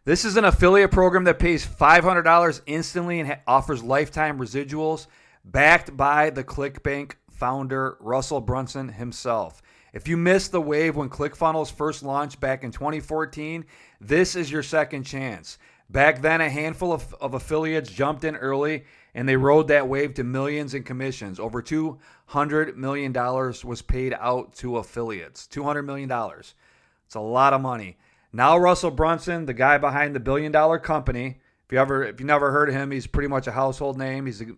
This is an affiliate program that pays $500 instantly and offers lifetime residuals, backed by the ClickBank founder, Russell Brunson himself. If you missed the wave when ClickFunnels first launched back in 2014, this is your second chance. Back then, a handful of affiliates jumped in early, and they rode that wave to millions in commissions. Over $200 million was paid out to affiliates. $200 million. It's a lot of money. Now Russell Brunson, the guy behind the billion-dollar company, if you never heard of him, he's pretty much a household name. He's the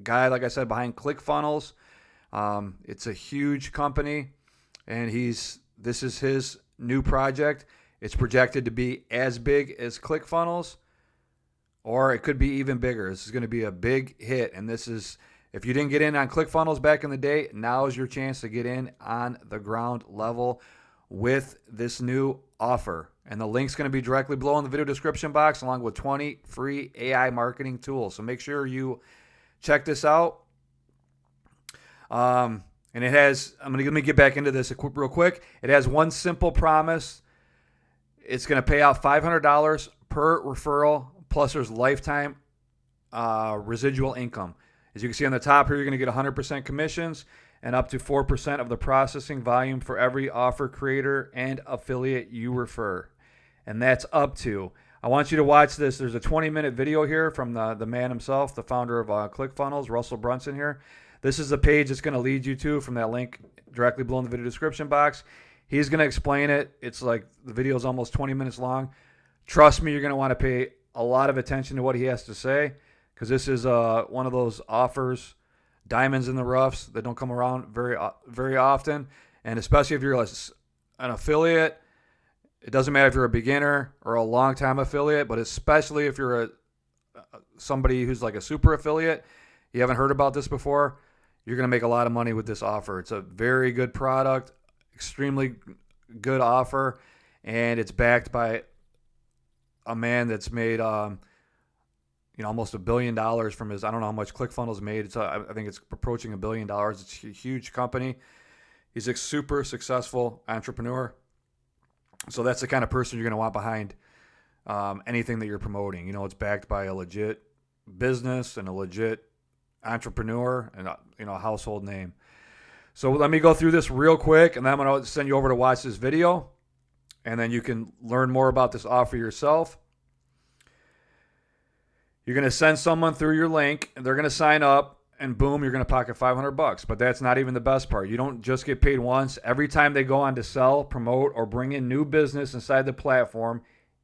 guy, like I said, behind ClickFunnels. It's a huge company, and this is his new project. It's projected to be as big as ClickFunnels, or it could be even bigger. This is going to be a big hit, and this is, if you didn't get in on ClickFunnels back in the day, now is your chance to get in on the ground level with this new offer. And the link's going to be directly below in the video description box, along with 20 free AI marketing tools. So make sure you check this out. And it has, let me get back into this real quick. It has one simple promise. It's going to pay out $500 per referral, plus there's lifetime residual income. As you can see on the top here, you're going to get 100% commissions and up to 4% of the processing volume for every offer creator and affiliate you refer. And that's up to. I want you to watch this. There's a 20-minute video here from the man himself, the founder of ClickFunnels, Russell Brunson here. This is the page it's going to lead you to from that link directly below in the video description box. He's going to explain it. It's like the video is almost 20 minutes long. Trust me, you're going to want to pay a lot of attention to what he has to say, because this is one of those offers, diamonds in the roughs that don't come around very often. And especially if you're an affiliate, it doesn't matter if you're a beginner or a long-time affiliate, but especially if you're somebody who's like a super affiliate, you haven't heard about this before, you're going to make a lot of money with this offer. It's a very good product, extremely good offer, and it's backed by a man that's made almost $1 billion from his, I don't know how much ClickFunnels made. I think it's approaching $1 billion. It's a huge company. He's a super successful entrepreneur. So that's the kind of person you're going to want behind anything that you're promoting. It's backed by a legit business and a legit entrepreneur and a household name. So let me go through this real quick, and then I'm going to send you over to watch this video, and then you can learn more about this offer yourself. You're going to send someone through your link, and they're going to sign up, and boom, you're going to pocket $500. But that's not even the best part. You don't just get paid once. Every time they go on to sell, promote, or bring in new business inside the platform,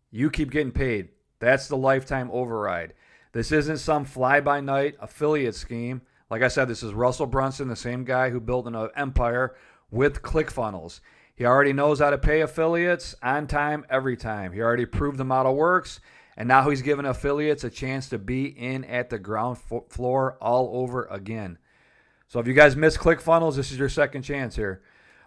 you keep getting paid. That's the lifetime override. This isn't some fly-by-night affiliate scheme. Like I said, this is Russell Brunson, the same guy who built an empire with ClickFunnels. He already knows how to pay affiliates on time, every time. He already proved the model works. And now he's giving affiliates a chance to be in at the ground floor all over again. So if you guys miss ClickFunnels, this is your second chance here.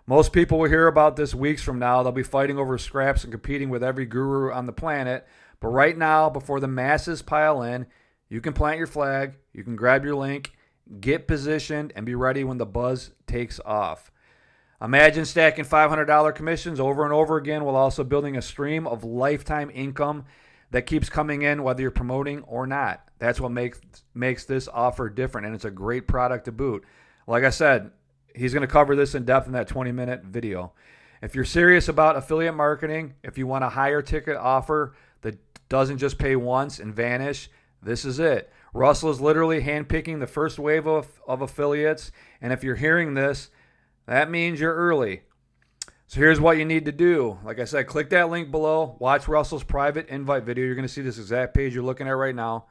Most people will hear about this weeks from now. They'll be fighting over scraps and competing with every guru on the planet. But right now, before the masses pile in, you can plant your flag, you can grab your link, get positioned, and be ready when the buzz takes off. Imagine stacking $500 commissions over and over again while also building a stream of lifetime income that keeps coming in whether you're promoting or not. That's what makes this offer different, and it's a great product to boot. Like I said, he's going to cover this in depth in that 20-minute video. If you're serious about affiliate marketing, if you want a higher ticket offer that doesn't just pay once and vanish, this is it. Russell is literally handpicking the first wave of affiliates, and if you're hearing this, that means you're early. So here's what you need to do. Like I said, click that link below. Watch Russell's private invite video. You're going to see this exact page you're looking at right now.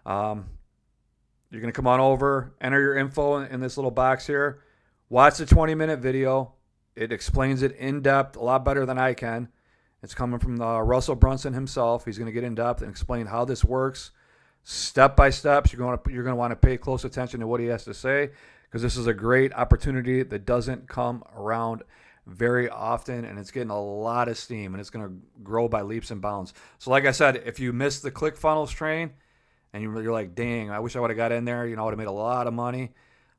You're going to come on over, enter your info in this little box here. Watch the 20-minute video. It explains it in depth, a lot better than I can. It's coming from Russell Brunson himself. He's going to get in depth and explain how this works, step by step. You're going to want to pay close attention to what he has to say, because this is a great opportunity that doesn't come around very often, and it's getting a lot of steam, and it's going to grow by leaps and bounds. So like I said, if you missed the ClickFunnels train and you're like, dang, I wish I would have got in there, I would have made a lot of money,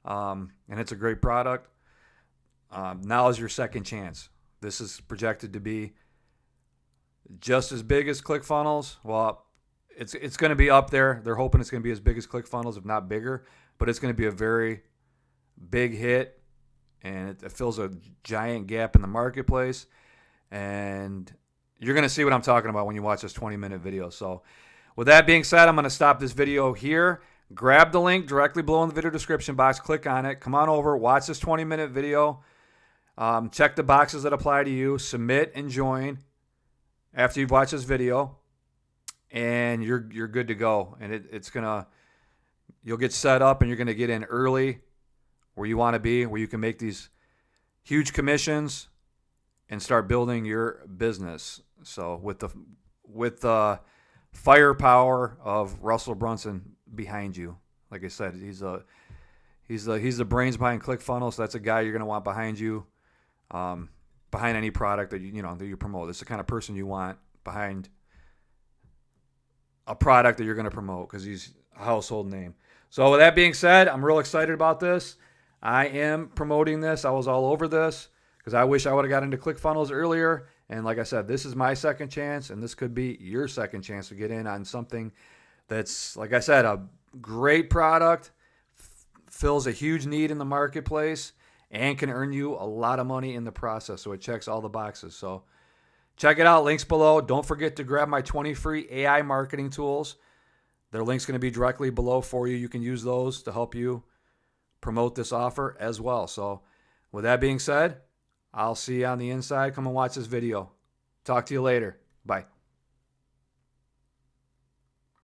and it's a great product, now is your second chance. This is projected to be just as big as ClickFunnels. Well, it's going to be up there. They're hoping it's going to be as big as ClickFunnels, if not bigger. But it's going to be a very big hit, and it fills a giant gap in the marketplace. And you're going to see what I'm talking about when you watch this 20-minute video. So with that being said, I'm going to stop this video here. Grab the link directly below in the video description box. Click on it. Come on over. Watch this 20-minute video. Check the boxes that apply to you. Submit and join after you've watched this video. And you're good to go. And you'll get set up and you're going to get in early where you want to be, where you can make these huge commissions and start building your business. So with the firepower of Russell Brunson behind you, like I said, he's the brains behind ClickFunnels. So that's a guy you're going to want behind you, behind any product that you promote. It's the kind of person you want behind a product that you're going to promote, because he's a household name. So with that being said, I'm real excited about this. I am promoting this. I was all over this because I wish I would have got into ClickFunnels earlier. And like I said, this is my second chance, and this could be your second chance to get in on something that's, like I said, a great product, fills a huge need in the marketplace, and can earn you a lot of money in the process. So it checks all the boxes. So check it out. Links below. Don't forget to grab my 20 free AI marketing tools. Their link's going to be directly below for you. You can use those to help you promote this offer as well. So with that being said, I'll see you on the inside. Come and watch this video. Talk to you later. Bye.